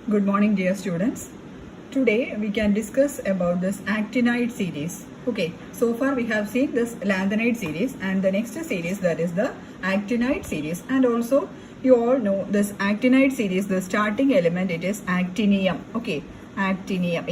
Good morning, dear students. Today we can discuss about this actinide series. Okay, so far we have seen this lanthanide series and the next series, that is the actinide series. And also you all know this actinide series, the starting element, it is actinium. Okay, actinium,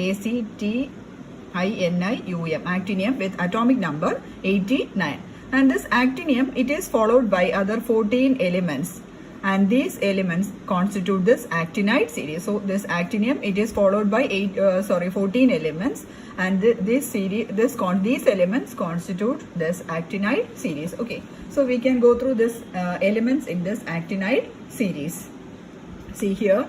actinium, actinium with atomic number 89. And this actinium, it is followed by other 14 elements. And these elements constitute this actinide series. So this actinium, it is followed by 14 elements, and these elements constitute this actinide series. Okay, so we can go through this elements in this actinide series. See here,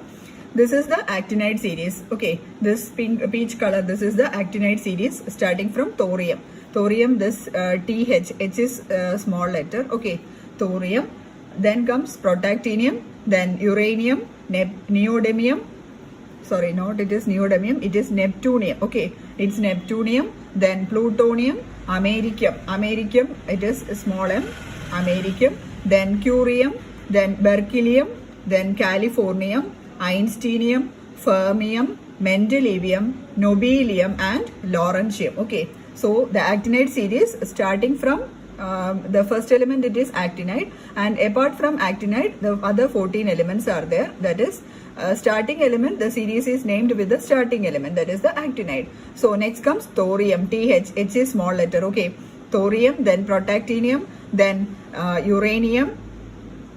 this is the actinide series. Okay, this peach color, this is the actinide series starting from thorium. Thorium, this TH, H is small letter. Okay, thorium. Then comes protactinium, then uranium, neodymium. Sorry, not it is neodymium, it is neptunium. Okay, it's neptunium, then plutonium, americium. Americium, it is small m, americium, then curium, then berkelium, then californium, einsteinium, fermium, mendelevium, nobelium, and lawrencium. Okay, so the actinide series starting from the first element, it is actinide, and apart from actinide the other 14 elements are there. That is starting element, the series is named with the starting element, that is the actinide. So next comes thorium, TH, H is small letter. Okay, thorium, then protactinium, then uranium,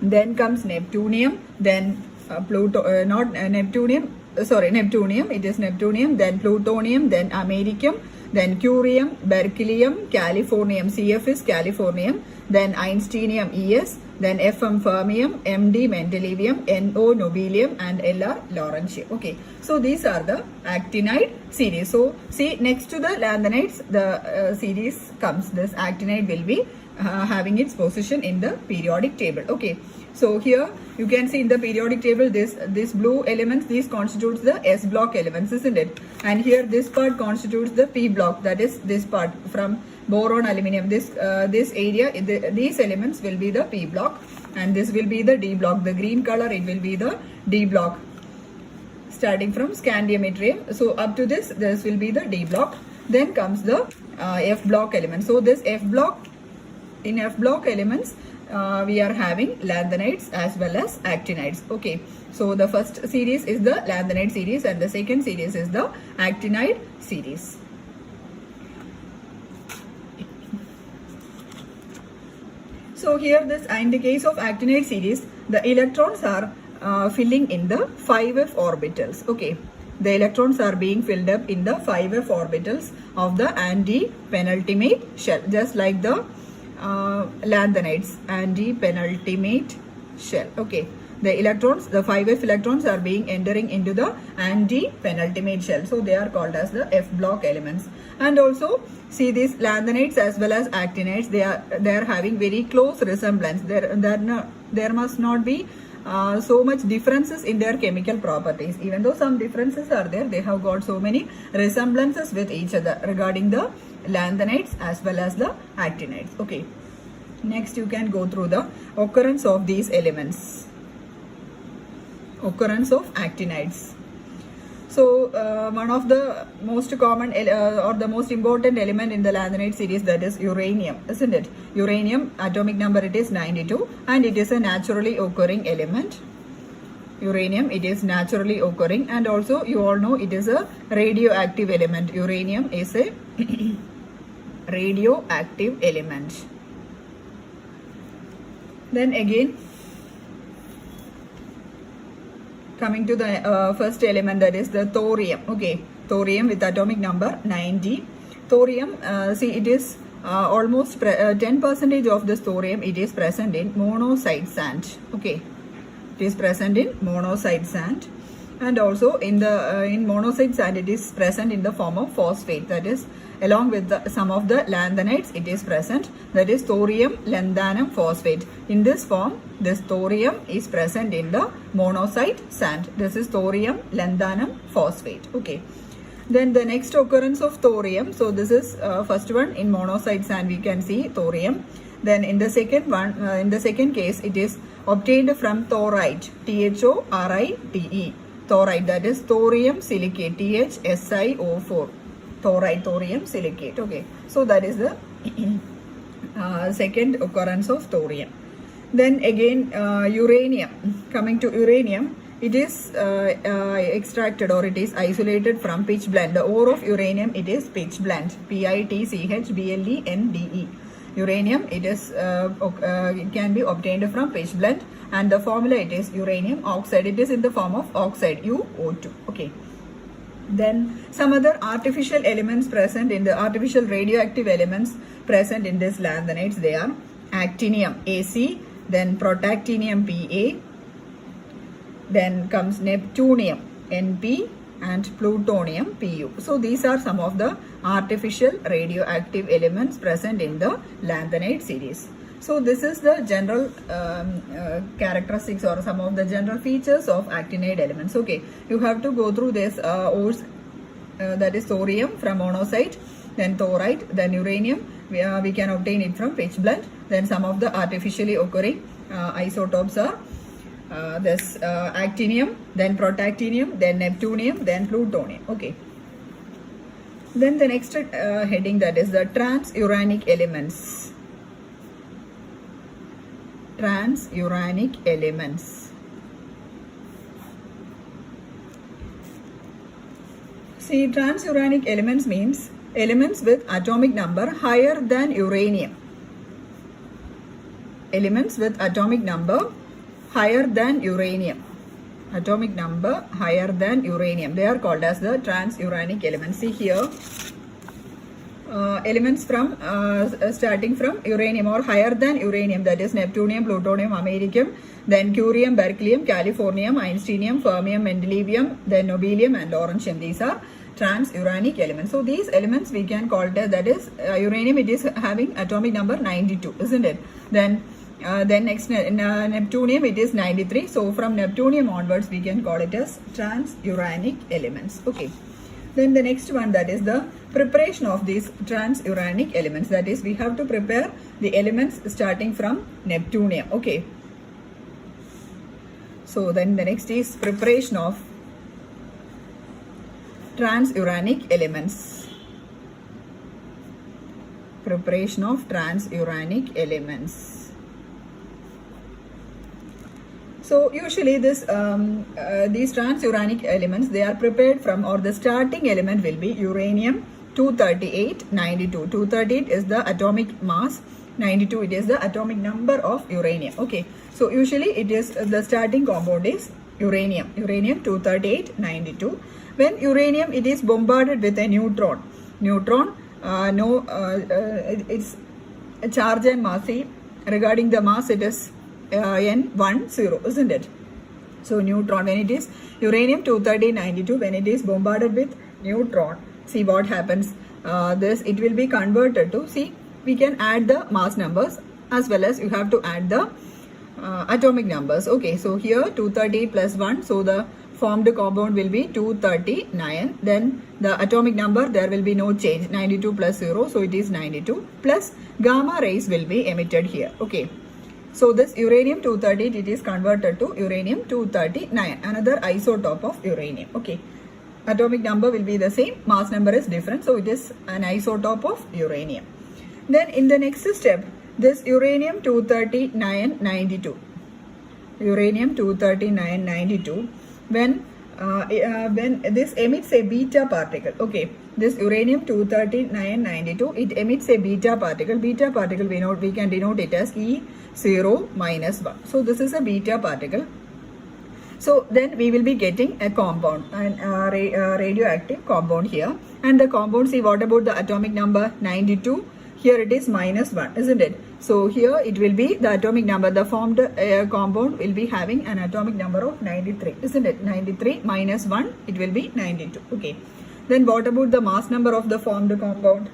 then comes neptunium, then neptunium, it is neptunium, then plutonium, then americium, then curium, berkelium, californium, CF is californium, then einsteinium, ES, then FM fermium, MD mendelevium, NO nobelium, and LR lawrencium. Okay, so these are the actinide series. So see, next to the lanthanides, the series comes, this actinide will be having its position in the periodic table. Okay, so here you can see in the periodic table, this blue elements, these constitutes the S block elements, isn't it? And here this part constitutes the P block, that is this part from boron, aluminum. This area, these elements will be the P block, and this will be the D block. The green color, it will be the D block, starting from scandium, yttrium. So up to this will be the D block. Then comes the F block element. So this F block, in F block elements, we are having lanthanides as well as actinides. Okay, so the first series is the lanthanide series and the second series is the actinide series. So here in the case of actinide series, the electrons are filling in the 5f orbitals. Okay, the electrons are being filled up in the 5f orbitals of the anti-penultimate shell, just like the lanthanides, anti-penultimate shell. Okay, the electrons, the 5f electrons are being entering into the anti-penultimate shell, so they are called as the F block elements. And also see, these lanthanides as well as actinides, they are having very close resemblance. There must not be so much differences in their chemical properties. Even though some differences are there, they have got so many resemblances with each other regarding the lanthanides as well as the actinides. Okay, next you can go through the occurrence of these elements. Occurrence of actinides. So one of the most common or the most important element in the lanthanide series, that is uranium, isn't it? Uranium, atomic number, it is 92, and it is a naturally occurring element. Uranium, it is naturally occurring, and also you all know it is a radioactive element. Uranium is a radioactive element. Then again, coming to the first element, that is the thorium. Okay, thorium with atomic number 90. Thorium, see, it is almost 10% of this thorium, it is present in monocyte sand. Okay, it is present in monocyte sand, and also in monocyte sand, it is present in the form of phosphate. That is, along with some of the lanthanides, it is present, that is thorium lanthanum phosphate. In this form, this thorium is present in the monocyte sand. This is thorium lanthanum phosphate. Okay, then the next occurrence of thorium, so this is first one in monocyte sand, we can see thorium. Then in the second one, in the second case, it is obtained from thorite, THORITE. thorite, that is thorium silicate, THSiO4, thorite, thorium silicate. Okay, so that is the second occurrence of thorium. Then again uranium. Coming to uranium, it is extracted or it is isolated from pitch blende. The ore of uranium, it is pitch blende, PITCHBLENDE. Uranium, it is it can be obtained from pitch blende, and the formula, it is uranium oxide. It is in the form of oxide, UO2. Okay. Then some other artificial elements present in the artificial radioactive elements present in this lanthanides, they are actinium, AC, then protactinium, PA, then comes neptunium, NP, and plutonium, PU. So these are some of the artificial radioactive elements present in the lanthanide series. So this is the general characteristics or some of the general features of actinide elements. Okay, you have to go through this ores, that is thorium from monazite, then thorite, then uranium, we can obtain it from pitch blende. Then some of the artificially occurring isotopes are this actinium, then protactinium, then neptunium, then plutonium. Okay. Then the next heading, that is the transuranic elements. Transuranic elements. See, transuranic elements means elements with atomic number higher than uranium. Elements with atomic number higher than uranium. Atomic number higher than uranium. They are called as the transuranic elements. See here, elements from starting from uranium or higher than uranium, that is neptunium, plutonium, americium, then curium, berkelium, californium, einsteinium, fermium, mendelevium, then nobelium and lawrencium. These are transuranic elements. So these elements we can call it as, that is uranium, it is having atomic number 92, isn't it? Then next neptunium, it is 93. So from neptunium onwards we can call it as transuranic elements. Okay. Then the next one, that is the preparation of these transuranic elements. That is, we have to prepare the elements starting from neptunium. Okay. So then the next is preparation of transuranic elements. Preparation of transuranic elements. So usually this these transuranic elements, they are prepared from, or the starting element will be uranium 238 92. 238 is the atomic mass, 92 it is the atomic number of uranium. Okay, so usually it is the starting compound is uranium 238 92. When uranium, it is bombarded with a neutron, it's a charge and mass. Regarding the mass, it is N10, isn't it? So neutron, when it is uranium 230 92, when it is bombarded with neutron, see what happens. This, it will be converted to, see, we can add the mass numbers as well as you have to add the atomic numbers. Okay, so here 230 plus 1, so the formed compound will be 239. Then the atomic number, there will be no change, 92 plus 0, so it is 92, plus gamma rays will be emitted here. Okay, so this uranium 230, it is converted to uranium 239, another isotope of uranium. Okay, atomic number will be the same, mass number is different, so it is an isotope of uranium. Then in the next step, this uranium 239 92, uranium 239 92, when this emits a beta particle. Okay, this uranium 239 92, it emits a beta particle. Beta particle, we can denote it as E0 minus 1. So this is a beta particle. So then we will be getting a compound, a radioactive compound here. And the compound, see, what about the atomic number 92? Here it is minus 1, isn't it? So here it will be the atomic number, the formed compound will be having an atomic number of 93, isn't it? 93 minus 1, it will be 92. Okay. Then what about the mass number of the formed compound?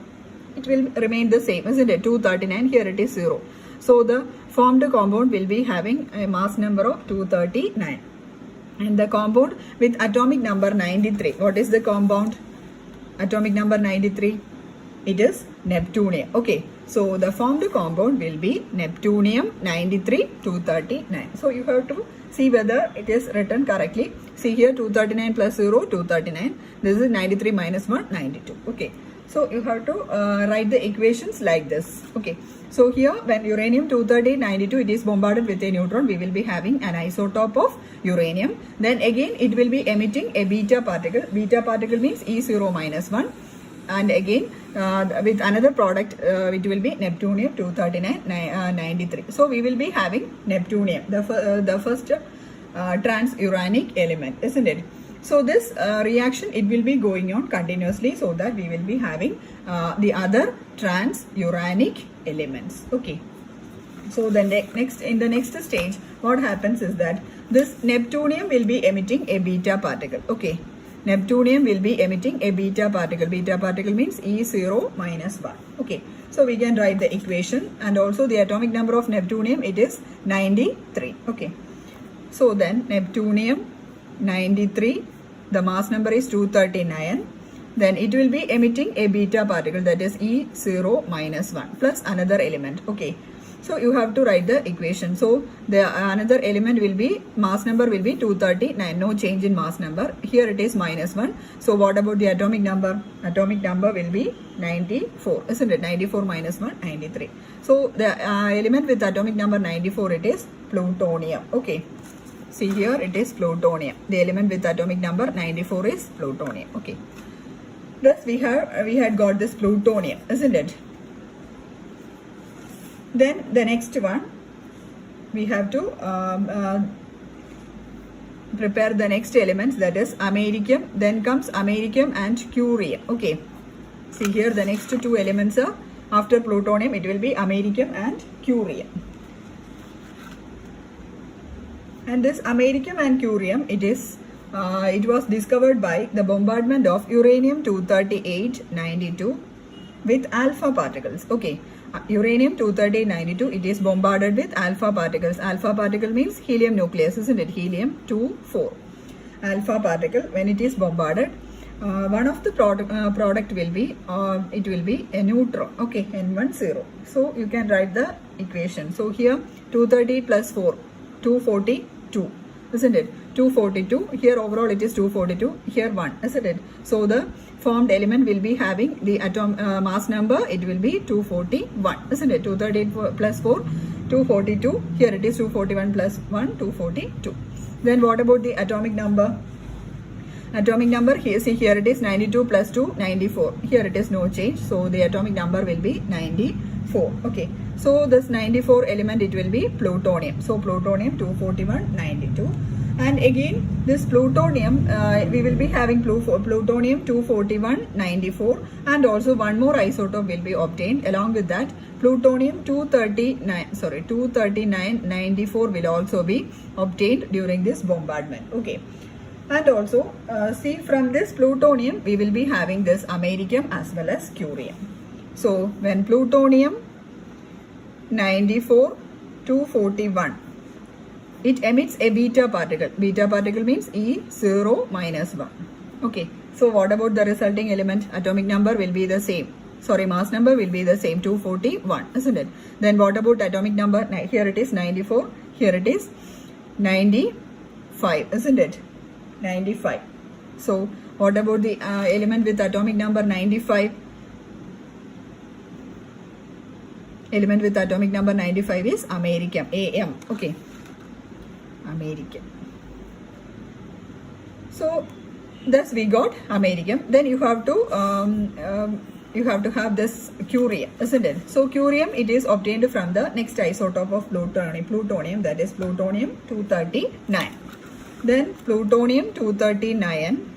It will remain the same, isn't it? 239, here it is 0. So the formed compound will be having a mass number of 239. And the compound with atomic number 93, what is the compound? Atomic number 93, it is neptunium. Okay, so the formed compound will be neptunium 93 239. So you have to See whether it is written correctly. See here 239 plus 0, 239. This is 93 minus 1, 92. Okay. So you have to write the equations like this. Okay. So here when uranium-238 92, it is bombarded with a neutron, we will be having an isotope of uranium. Then again it will be emitting a beta particle. Beta particle means E0 minus 1. And again with another product it will be neptunium-239 93. So we will be having neptunium, the first transuranic element, isn't it? So this reaction, it will be going on continuously, so that we will be having the other transuranic elements. Okay. So the next, in the next stage, what happens is that this neptunium will be emitting a beta particle. Okay. Neptunium will be emitting a beta particle. Beta particle means E0 minus 1. Okay. So we can write the equation, and also the atomic number of neptunium, it is 93. Okay. So then neptunium 93, the mass number is 239. Then it will be emitting a beta particle, that is E0 minus 1 plus another element. Okay. So you have to write the equation. So the another element will be, mass number will be 239, no change in mass number. Here it is minus 1. So what about the atomic number? Atomic number will be 94, isn't it? 94 minus 1, 93. So the element with atomic number 94, it is plutonium. Okay. See here it is plutonium. The element with atomic number 94 is plutonium. Okay. Thus we had got this plutonium, isn't it? Then the next one, we have to prepare the next elements, that is americium. Then comes americium and curium. Okay. See here the next two elements are, after plutonium it will be americium and curium. And this americium and curium, it was discovered by the bombardment of uranium-238 92 with alpha particles. Okay. Uranium-238 92, it is bombarded with alpha particles. Alpha particle means helium nucleus, isn't it? Helium-24. Alpha particle, when it is bombarded, one of the product will be, it will be a neutron. Okay, N10. So you can write the equation. So here 238 plus 4, 242, isn't it? 242. Here overall it is 242. Here 1, isn't it? So the formed element will be having the atom mass number, it will be 241, isn't it? 238 plus 4, 242. Here it is 241 plus 1, 242. Then what about the atomic number? Atomic number, here, see here it is 92 plus 2, 94. Here it is no change. So the atomic number will be 94. Okay. So this 94 element, it will be plutonium. So plutonium 241, 92. And again this plutonium, we will be having plutonium 241 94, and also one more isotope will be obtained along with that. Plutonium 239 94 will also be obtained during this bombardment. Okay. And also see, from this plutonium we will be having this americium as well as curium. So when plutonium 94 241, it emits a beta particle. Beta particle means E0 minus 1. Okay. So what about the resulting element? Atomic number will be the same. Sorry, mass number will be the same, 241, isn't it? Then what about atomic number? Here it is 94. Here it is 95, isn't it? 95. So what about the element with atomic number 95? Element with atomic number 95 is americium, AM. Okay. Americium. So thus we got americium. Then you have to have this curium, isn't it? So curium, it is obtained from the next isotope of plutonium, that is plutonium 239. Then plutonium 239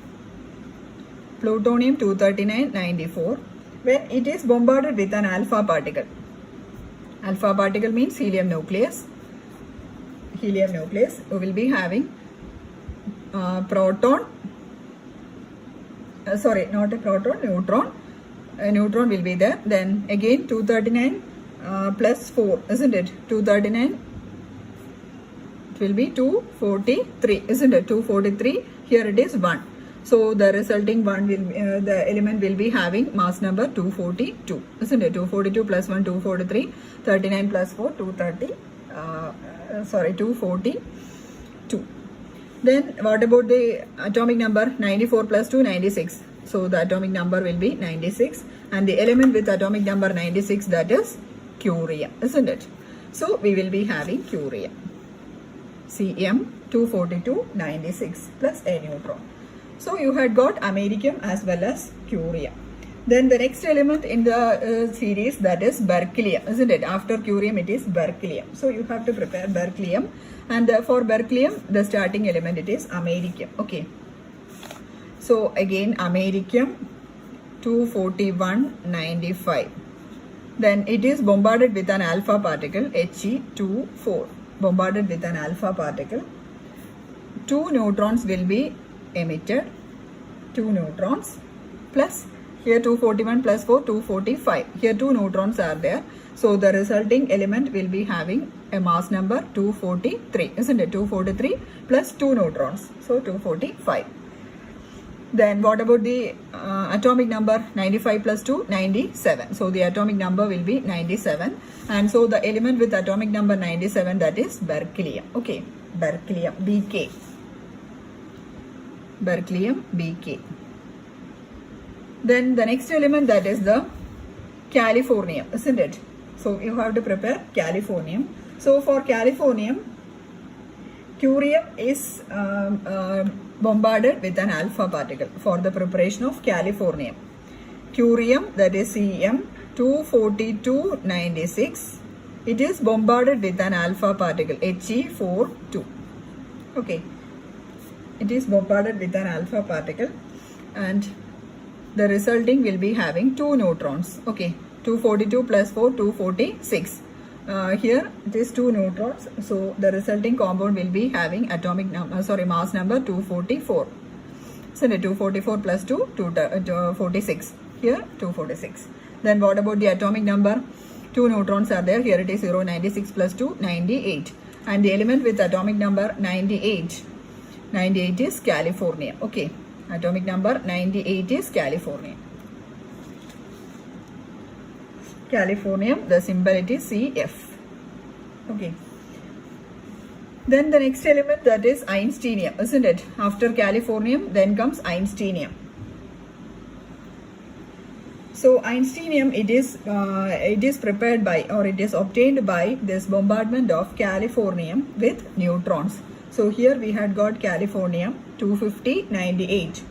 94, when it is bombarded with an alpha particle. Alpha particle means helium nucleus. Helium nucleus, we will be having proton, sorry, not a proton, neutron. A neutron will be there. Then again 239 plus 4, isn't it? 239, it will be 243, isn't it? 243. Here it is 1. So the resulting one will the element will be having mass number 242, isn't it? 242 plus 1, 243. 39 plus 4, 242. Then what about the atomic number? 94 plus 2, 96. So the atomic number will be 96. And the element with atomic number 96, that is curium, isn't it? So we will be having curium. Cm 24296 plus a neutron. So you had got americium as well as curium. Then the next element in the series, that is berkelium, isn't it? After curium it is berkelium. So you have to prepare berkelium, and for berkelium the starting element it is americium. Okay. So again americium 24195. Then it is bombarded with an alpha particle He24. Bombarded with an alpha particle. 2 neutrons will be emitted. 2 neutrons plus here 241 plus 4, 245. Here 2 neutrons are there. So the resulting element will be having a mass number 243, isn't it? 243 plus 2 neutrons. So 245. Then what about the atomic number? 95 plus 2, 97. So the atomic number will be 97. And so the element with atomic number 97, that is berkelium. Okay, berkelium, Bk. Berkelium, Bk. Then the next element, that is the californium, isn't it? So you have to prepare californium. So for californium, curium is bombarded with an alpha particle for the preparation of californium. Curium, that is Cm 24296. It is bombarded with an alpha particle He42. Okay. It is bombarded with an alpha particle, and the resulting will be having 2 neutrons. Okay, 242 plus 4, 246. Here it is 2 neutrons, so the resulting compound will be having atomic number, mass number 244. So the 244 plus 2, 246. Here 246. Then what about the atomic number? 2 neutrons are there. Here it is 0, 96 plus 2, 98. And the element with atomic number 98. 98 is californium. Okay, atomic number 98 is californium. Californium, the symbol it is Cf. Okay. Then the next element, that is einsteinium, isn't it? After californium, then comes einsteinium. So einsteinium, it is prepared by, or it is obtained by this bombardment of californium with neutrons. So here we had got californium 25098.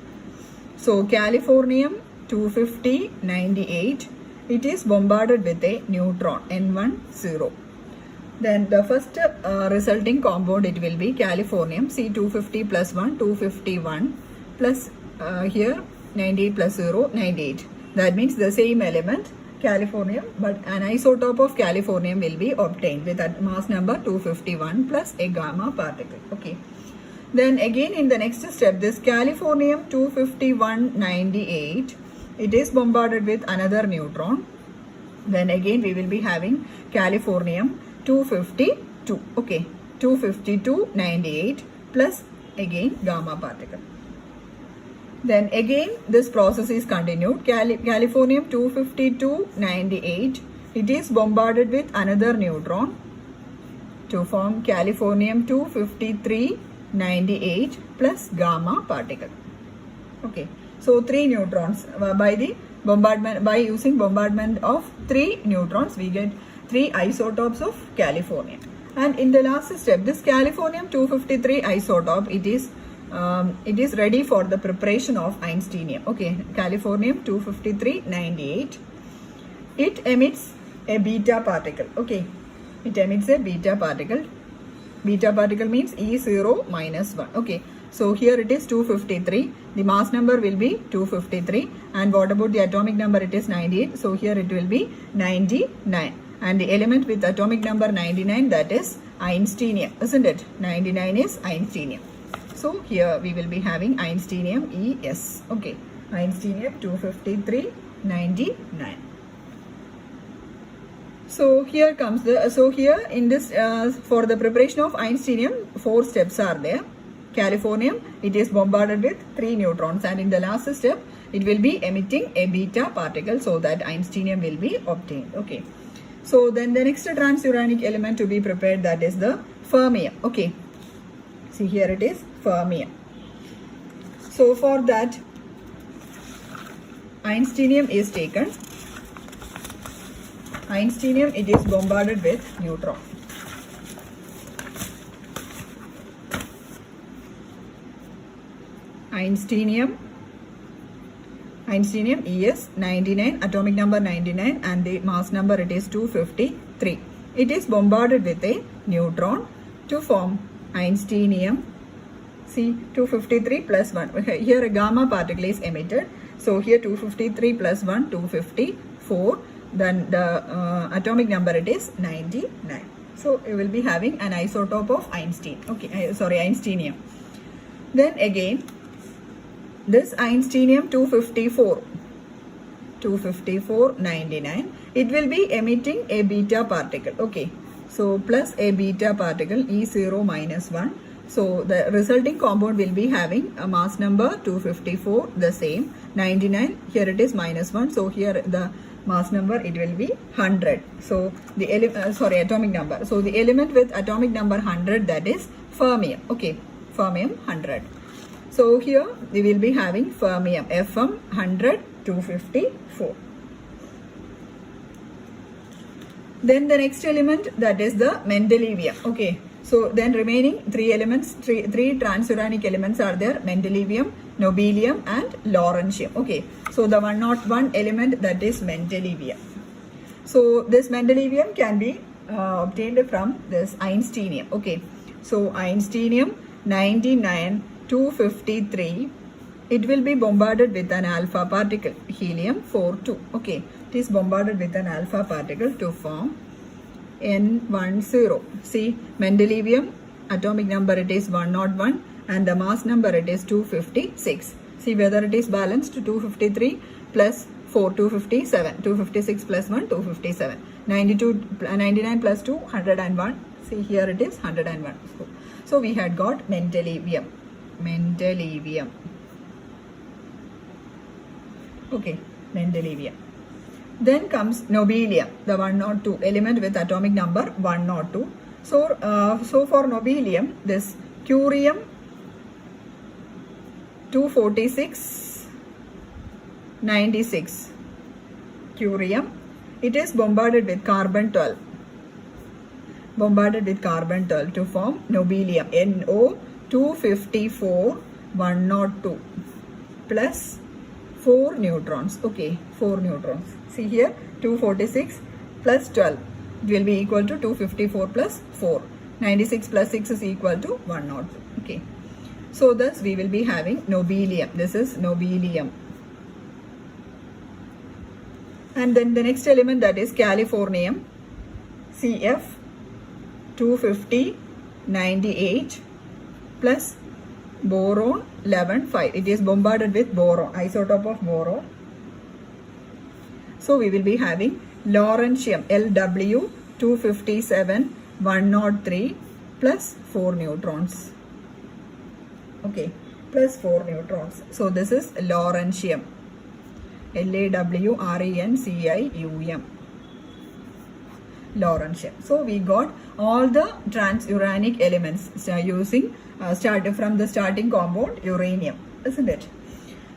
So californium 25098, it is bombarded with a neutron N10. Then the first resulting compound, it will be californium C250 plus 1, 251 plus here 98 plus 0, 98. That means the same element, californium, but an isotope of californium will be obtained with a mass number 251 plus a gamma particle. Okay. Then again in the next step, this californium 25198, it is bombarded with another neutron. Then again we will be having californium 252. Okay, 25298 plus again gamma particle. Then again this process is continued. Californium 25298, it is bombarded with another neutron to form californium 25398 plus gamma particle. Okay, so 3 neutrons by the bombardment, by using bombardment of 3 neutrons, we get 3 isotopes of californium. And in the last step, this californium 253 isotope, it is ready for the preparation of einsteinium. Okay, californium 25398, it emits a beta particle. Okay, it emits a beta particle. Beta particle means E0 minus 1. Okay, so here it is 253. The mass number will be 253. And what about the atomic number? It is 98. So here it will be 99. And the element with atomic number 99, that is einsteinium, isn't it? 99 is einsteinium. So here we will be having einsteinium Es. Okay, einsteinium 25399. So here comes the, so here in this for the preparation of einsteinium, 4 steps are there. Californium, it is bombarded with 3 neutrons, and in the last step it will be emitting a beta particle so that einsteinium will be obtained. Okay, so then the next transuranic element to be prepared, that is the fermium. Okay, see here it is fermium. So for that, Einsteinium is taken. Einsteinium, it is bombarded with neutron. Einsteinium is 99, atomic number 99, and the mass number it is 253. It is bombarded with a neutron to form Einsteinium. See, 253 plus 1. Here a gamma particle is emitted. So here 253 plus 1, 254. Then the atomic number it is 99. So we will be having an isotope of Einsteinium. Then again, this Einsteinium 254, it will be emitting a beta particle. Okay, so plus a beta particle, E0 minus 1. So the resulting compound will be having a mass number 254, the same. 99, here it is minus 1. So here the mass number it will be 100. So the atomic number. So the element with atomic number 100, that is fermium. Okay, fermium 100. So here we will be having fermium Fm 100 254. Then the next element, that is the mendelevium. Okay, so then remaining three elements, three transuranic elements are there: mendelevium, nobelium and lawrencium. Okay, so the 101 element, that is mendelevium. So this mendelevium can be obtained from this Einsteinium. Okay, so Einsteinium 99 253, it will be bombarded with an alpha particle, helium 42. Okay, it is bombarded with an alpha particle to form N10. See, mendelevium, atomic number it is 101 and the mass number it is 256. See whether it is balanced to 253 plus 4, 257, 256 plus 1, 257, 99 plus 2, 101. See here it is 101. So we had got mendelevium. Okay, mendelevium. Then comes nobelium, the 102 element with atomic number 102. So for nobelium, this curium 246 96, curium, it is bombarded with carbon 12. To form nobelium, NO 254 102 plus 4 neutrons. Okay, 4 neutrons. See here 246 plus 12, it will be equal to 254 plus 4. 96 plus 6 is equal to 102. Okay, so thus we will be having nobelium. This is nobelium. And then the next element, that is californium, CF 250 98 plus boron 11 5. It is bombarded with boron, isotope of boron. So we will be having lawrencium, LW 257 103 plus 4 neutrons. Okay, plus 4 neutrons. So this is lawrencium, LAWRENCIUM, lawrencium. So we got all the transuranic elements using from the starting compound uranium, isn't it?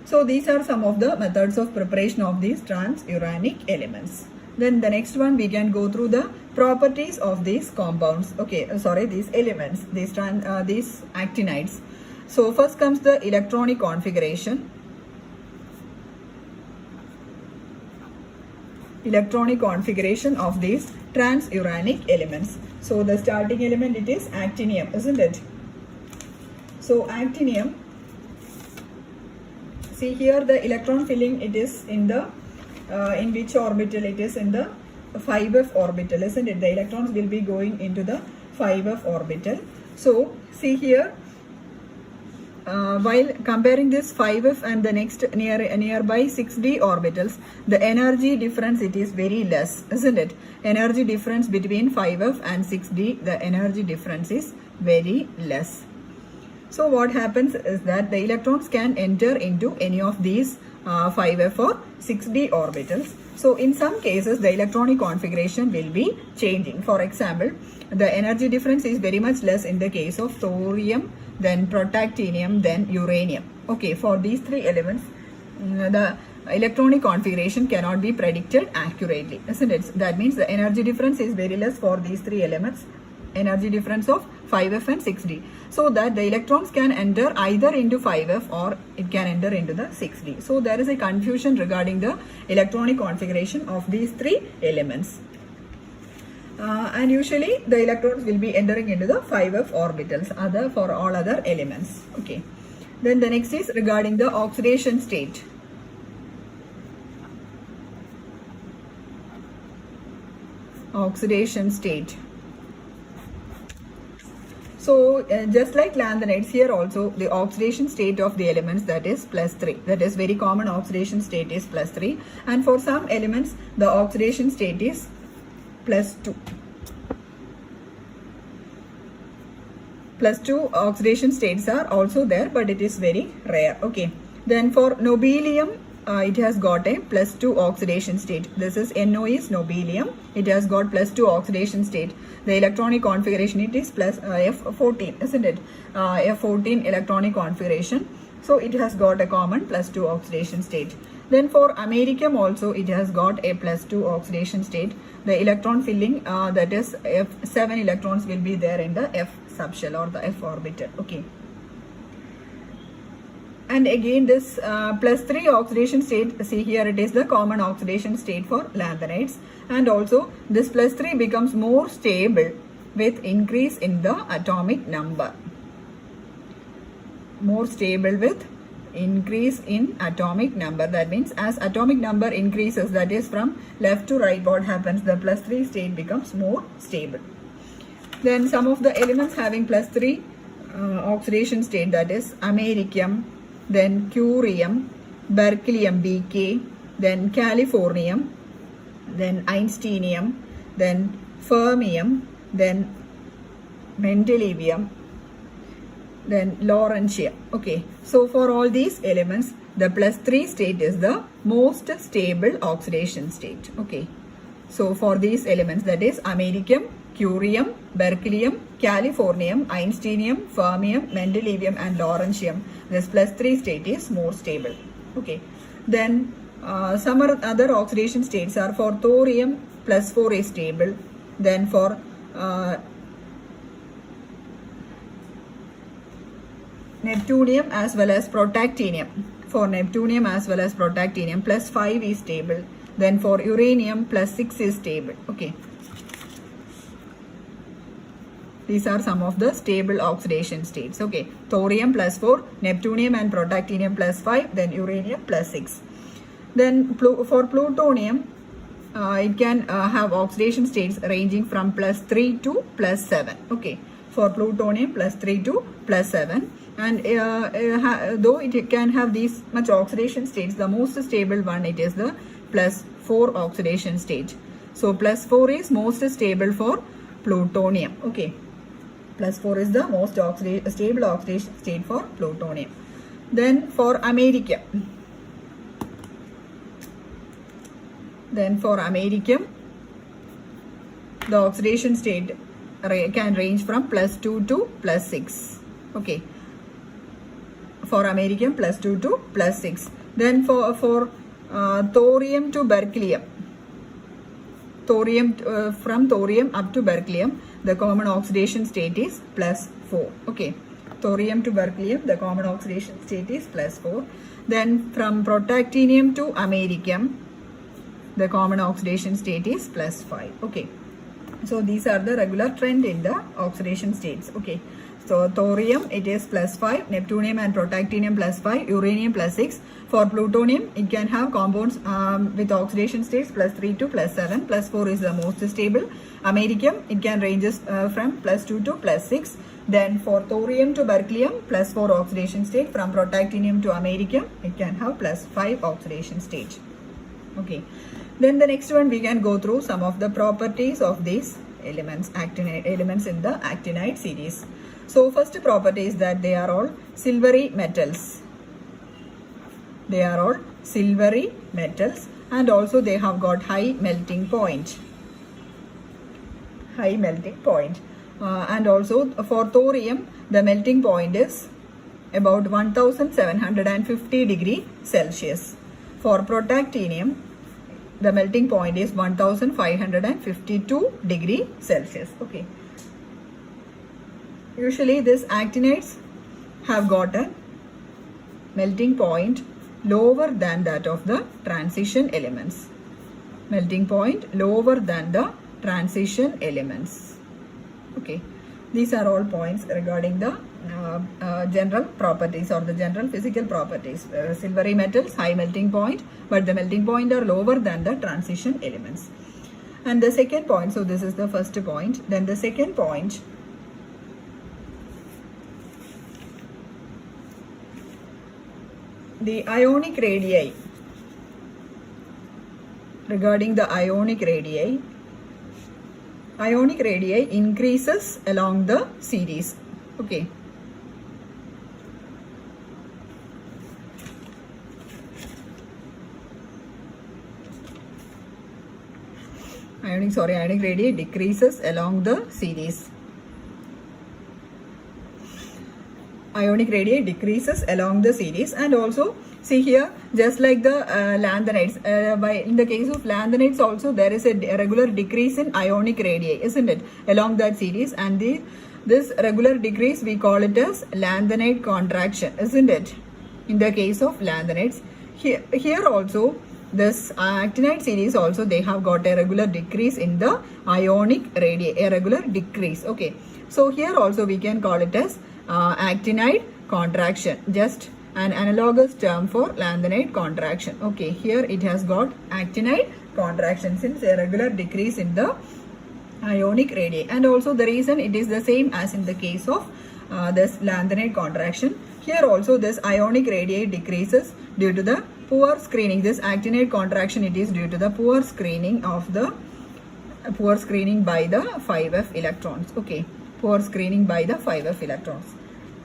So these are some of the methods of preparation of these transuranic elements. Then the next one, we can go through the properties of these compounds. Okay, these elements, these actinides. So first comes the electronic configuration. Electronic configuration of these transuranic elements. So the starting element, it is actinium, isn't it? So actinium, see here the electron filling, it is in the in which orbital? It is in the 5f orbital, isn't it? The electrons will be going into the 5f orbital. So see here, while comparing this 5f and the next nearby 6d orbitals, the energy difference, it is very less, isn't it? Energy difference between 5f and 6d, the energy difference is very less. So what happens is that the electrons can enter into any of these 5f or 6d orbitals. So in some cases, the electronic configuration will be changing. For example, the energy difference is very much less in the case of thorium then protactinium, then uranium. Okay, for these three elements, the electronic configuration cannot be predicted accurately, isn't it? That means the energy difference is very less for these three elements, energy difference of 5f and 6d, so that the electrons can enter either into 5f or it can enter into the 6d. So there is a confusion regarding the electronic configuration of these three elements. And usually the electrons will be entering into the 5f orbitals for all other elements. Okay. Then the next is regarding the oxidation state. Oxidation state. So just like lanthanides, here also the oxidation state of the elements, that is +3. That is very common oxidation state is +3. And for some elements the oxidation state is +2. +2 oxidation states are also there, but it is very rare. Okay. Then for nobelium, it has got a +2 oxidation state. This is NO is nobelium. It has got +2 oxidation state. The electronic configuration, it is F14, isn't it? F14 electronic configuration. So it has got a common +2 oxidation state. Then for americium also, it has got a +2 oxidation state. The electron filling, that is F7 electrons will be there in the F subshell or the F orbital. Okay. And again this +3 oxidation state, see here it is the common oxidation state for lanthanides, and also this +3 becomes more stable with increase in the atomic number. More stable with increase in atomic number. That means as atomic number increases, that is from left to right, what happens? The +3 state becomes more stable. Then some of the elements having +3 oxidation state, that is americium, then curium, berkelium Bk, then californium, then einsteinium, then fermium, then mendelevium, then lawrencium. Okay, so for all these elements, the +3 state is the most stable oxidation state. Okay, so for these elements, that is americium, curium, berkelium, californium, einsteinium, fermium, mendelevium and lawrencium, this +3 state is more stable. Okay, then some other oxidation states are for thorium, +4 is stable. Then for neptunium as well as protactinium, for neptunium as well as protactinium, +5 is stable. Then for uranium, +6 is stable. Okay, these are some of the stable oxidation states. Okay, thorium +4, neptunium and protactinium +5, then uranium +6. Then for plutonium, it can have oxidation states ranging from +3 to +7. Okay, for plutonium +3 to +7. And though it can have these much oxidation states, the most stable one, it is the +4 oxidation state. So +4 is most stable for plutonium. Okay, +4 is the most stable oxidation state for plutonium. Then for americium, the oxidation state can range from +2 to +6. Okay, for americium +2 to +6. Then for thorium to berkelium, from thorium up to berkelium, the common oxidation state is +4. Okay, thorium to berkelium, the common oxidation state is +4. Then from protactinium to americium, the common oxidation state is +5. Okay, so these are the regular trend in the oxidation states. Okay, so thorium, it is +5, neptunium and protactinium +5, uranium +6. For plutonium, it can have compounds with oxidation states +3 to +7. +4 is the most stable. Americium, it can ranges from +2 to +6. Then for thorium to berkelium, +4 oxidation state. From protactinium to americium, it can have +5 oxidation state. Okay, then the next one, we can go through some of the properties of these elements, elements in the actinide series. So first property is that they are all silvery metals. They are all silvery metals, and also they have got high melting point. High melting point. And also for thorium, the melting point is about 1750 degree Celsius. For protactinium, the melting point is 1552 degree Celsius. Okay. Usually these actinides have got a melting point lower than that of the transition elements. Melting point lower than the transition elements. Okay, these are all points regarding the general properties or the general physical properties. Silvery metals, high melting point, but the melting point are lower than the transition elements. And the second point, so this is the first point. Then the second point, the ionic radii. Regarding the ionic radii increases along the series. Okay. Ionic radii decreases along the series. Ionic radii decreases along the series, and also see here, just like the lanthanides, in the case of lanthanides also there is a regular decrease in ionic radii, isn't it, along that series, and this regular decrease we call it as lanthanide contraction, isn't it, in the case of lanthanides. Here also this actinide series also, they have got a regular decrease in the ionic radii, a regular decrease. Okay, so here also we can call it as actinide contraction, just an analogous term for lanthanide contraction. Okay, here it has got actinide contraction since a regular decrease in the ionic radii, and also the reason it is the same as in the case of this lanthanide contraction. Here also this ionic radii decreases due to the poor screening. This actinide contraction, it is due to the poor screening by the 5f electrons. Okay, poor screening by the 5f electrons.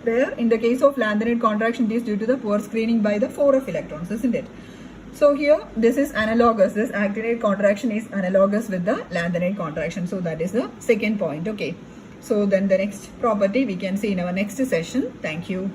There in the case of lanthanide contraction, it is due to the poor screening by the 4f electrons, isn't it? So here this is analogous, this actinide contraction is analogous with the lanthanide contraction. So that is the second point. Okay, so then the next property we can see in our next session. Thank you.